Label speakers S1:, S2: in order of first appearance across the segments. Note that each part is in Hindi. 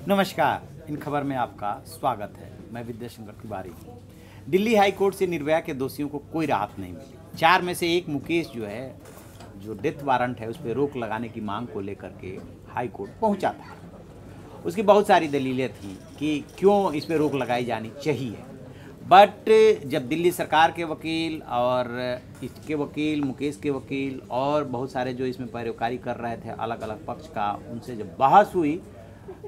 S1: नमस्कार। इन खबर में आपका स्वागत है। मैं विद्याशंकर तिवारी हूँ। दिल्ली हाई कोर्ट से निर्भया के दोषियों को कोई राहत नहीं मिली। 4 में से एक मुकेश जो डेथ वारंट है उस पर रोक लगाने की मांग को लेकर के हाई कोर्ट पहुंचा था। उसकी बहुत सारी दलीलें थी कि क्यों इस पर रोक लगाई जानी चाहिए। बट जब दिल्ली सरकार के वकील और इसके वकील, मुकेश के वकील और बहुत सारे जो इसमें पैरोकारी कर रहे थे अलग अलग पक्ष का, उनसे जब बहस हुई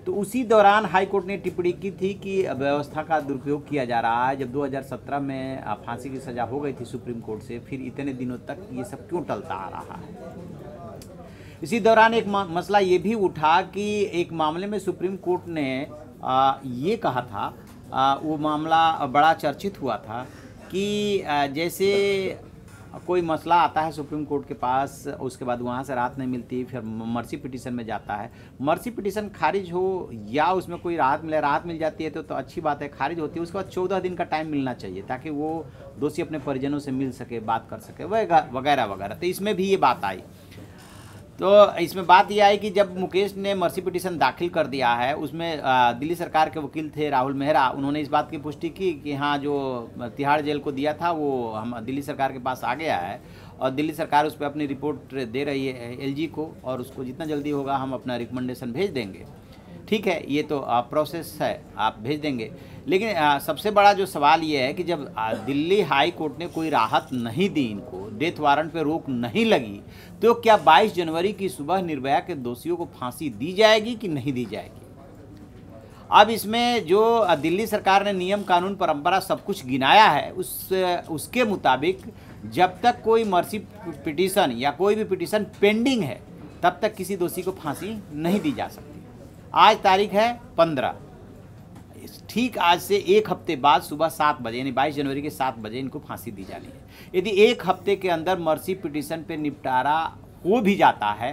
S1: तो उसी दौरान हाई कोर्ट ने टिप्पणी की थी कि व्यवस्था का दुरुपयोग किया जा रहा है। जब 2017 में फांसी की सज़ा हो गई थी सुप्रीम कोर्ट से, फिर इतने दिनों तक ये सब क्यों टलता आ रहा है। इसी दौरान एक मसला ये भी उठा कि एक मामले में सुप्रीम कोर्ट ने ये कहा था, वो मामला बड़ा चर्चित हुआ था कि जैसे कोई मसला आता है सुप्रीम कोर्ट के पास, उसके बाद वहाँ से राहत नहीं मिलती, फिर मर्सी पिटीशन में जाता है। मर्सी पिटीशन खारिज हो या उसमें कोई राहत मिले, राहत मिल जाती है तो अच्छी बात है। खारिज होती है उसके बाद 14 दिन का टाइम मिलना चाहिए ताकि वो दोषी अपने परिजनों से मिल सके, बात कर सके, वगैरह वगैरह। तो इसमें भी ये बात आई। तो इसमें बात यह आई कि जब मुकेश ने मर्सी पिटीशन दाखिल कर दिया है, उसमें दिल्ली सरकार के वकील थे राहुल मेहरा, उन्होंने इस बात की पुष्टि की कि हाँ, जो तिहाड़ जेल को दिया था वो हम दिल्ली सरकार के पास आ गया है और दिल्ली सरकार उस पर अपनी रिपोर्ट दे रही है एलजी को, और उसको जितना जल्दी होगा हम अपना रिकमेंडेशन भेज देंगे। ठीक है, ये तो प्रोसेस है, आप भेज देंगे। लेकिन सबसे बड़ा जो सवाल ये है कि जब दिल्ली हाई कोर्ट ने कोई राहत नहीं दी, इनको डेथ वारंट पे रोक नहीं लगी, तो क्या 22 जनवरी की सुबह निर्भया के दोषियों को फांसी दी जाएगी कि नहीं दी जाएगी। अब इसमें जो दिल्ली सरकार ने नियम कानून परंपरा सब कुछ गिनाया है, उसके मुताबिक जब तक कोई मर्सी पिटीशन या कोई भी पिटीशन पेंडिंग है तब तक किसी दोषी को फांसी नहीं दी जा सकती। आज तारीख है 15, ठीक आज से एक हफ्ते बाद सुबह 7 बजे यानी 22 जनवरी के 7 बजे इनको फांसी दी जानी है। यदि एक हफ्ते के अंदर मर्सी पिटीशन पे निपटारा हो भी जाता है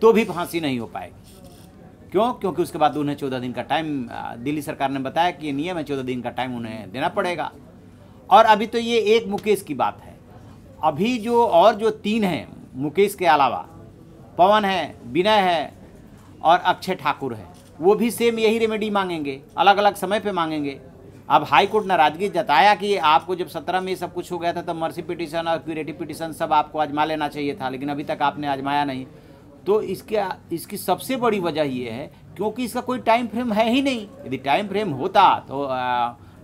S1: तो भी फांसी नहीं हो पाएगी। क्यों? क्योंकि उसके बाद उन्हें 14 दिन का टाइम, दिल्ली सरकार ने बताया कि ये नियम है, 14 दिन का टाइम उन्हें देना पड़ेगा। और अभी तो ये एक मुकेश की बात है। अभी जो 3 हैं मुकेश के अलावा, पवन है, विनय है और अक्षय ठाकुर है, वो भी सेम यही रेमेडी मांगेंगे, अलग अलग समय पे मांगेंगे। अब हाई कोर्ट नाराजगी जताया कि आपको जब 17 में सब कुछ हो गया था तब मर्सी पिटीशन और क्यूरेटिव पिटीशन सब आपको आजमा लेना चाहिए था, लेकिन अभी तक आपने आजमाया नहीं। तो इसकी सबसे बड़ी वजह ये है क्योंकि इसका कोई टाइम फ्रेम है ही नहीं। यदि टाइम फ्रेम होता तो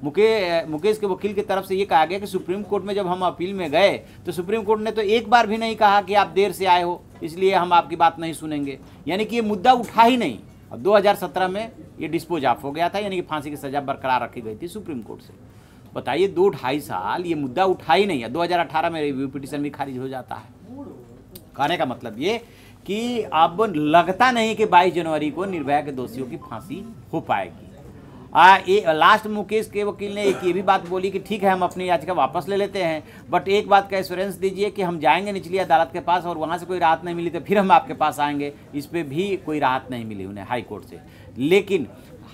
S1: मुकेश के वकील की तरफ से ये कहा गया कि सुप्रीम कोर्ट में जब हम अपील में गए तो सुप्रीम कोर्ट ने तो एक बार भी नहीं कहा कि आप देर से आए हो इसलिए हम आपकी बात नहीं सुनेंगे, यानी कि ये मुद्दा उठा ही नहीं। और 2017 में ये डिस्पोज ऑफ हो गया था, यानी कि फांसी की सज़ा बरकरार रखी गई थी सुप्रीम कोर्ट से। बताइए, 2-2.5 साल ये मुद्दा उठा ही नहीं है। 2018 में रिव्यू पिटीशन भी खारिज हो जाता है। कहने का मतलब ये कि अब लगता नहीं कि 22 जनवरी को निर्भया के दोषियों की फांसी हो पाएगी। लास्ट मुकेश के वकील ने एक ये भी बात बोली कि ठीक है, हम अपनी याचिका वापस ले लेते हैं, बट एक बात का एश्योरेंस दीजिए कि हम जाएंगे निचली अदालत के पास और वहाँ से कोई राहत नहीं मिली तो फिर हम आपके पास आएंगे। इस पर भी कोई राहत नहीं मिली उन्हें हाई कोर्ट से। लेकिन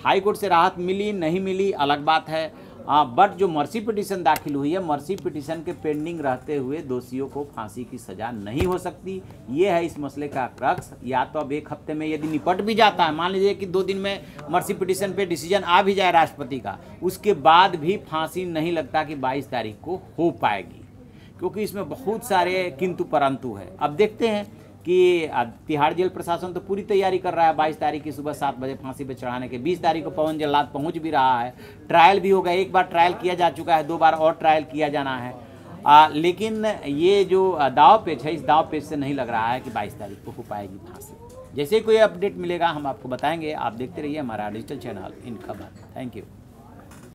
S1: हाई कोर्ट से राहत मिली नहीं मिली अलग बात है। बट जो मर्सी पिटीशन दाखिल हुई है, मर्सी पिटीशन के पेंडिंग रहते हुए दोषियों को फांसी की सज़ा नहीं हो सकती। ये है इस मसले का क्रक्स। या तो अब एक हफ्ते में यदि निपट भी जाता है, मान लीजिए कि 2 दिन में मर्सी पिटीशन पे डिसीजन आ भी जाए राष्ट्रपति का, उसके बाद भी फांसी नहीं लगता कि 22 तारीख को हो पाएगी, क्योंकि इसमें बहुत सारे किंतु परंतु है। अब देखते हैं कि तिहाड़ जेल प्रशासन तो पूरी तैयारी कर रहा है 22 तारीख की सुबह 7 बजे फांसी पे चढ़ाने के। 20 तारीख को पवन जल्लाद पहुंच भी रहा है, ट्रायल भी होगा। एक बार ट्रायल किया जा चुका है, 2 बार और ट्रायल किया जाना है। लेकिन ये जो दाव पेच है, इस दाव पेच से नहीं लग रहा है कि 22 तारीख को हो पाएगी फांसी। जैसे कोई अपडेट मिलेगा हम आपको बताएंगे। आप देखते रहिए हमारा डिजिटल चैनल इन खबर। Thank you.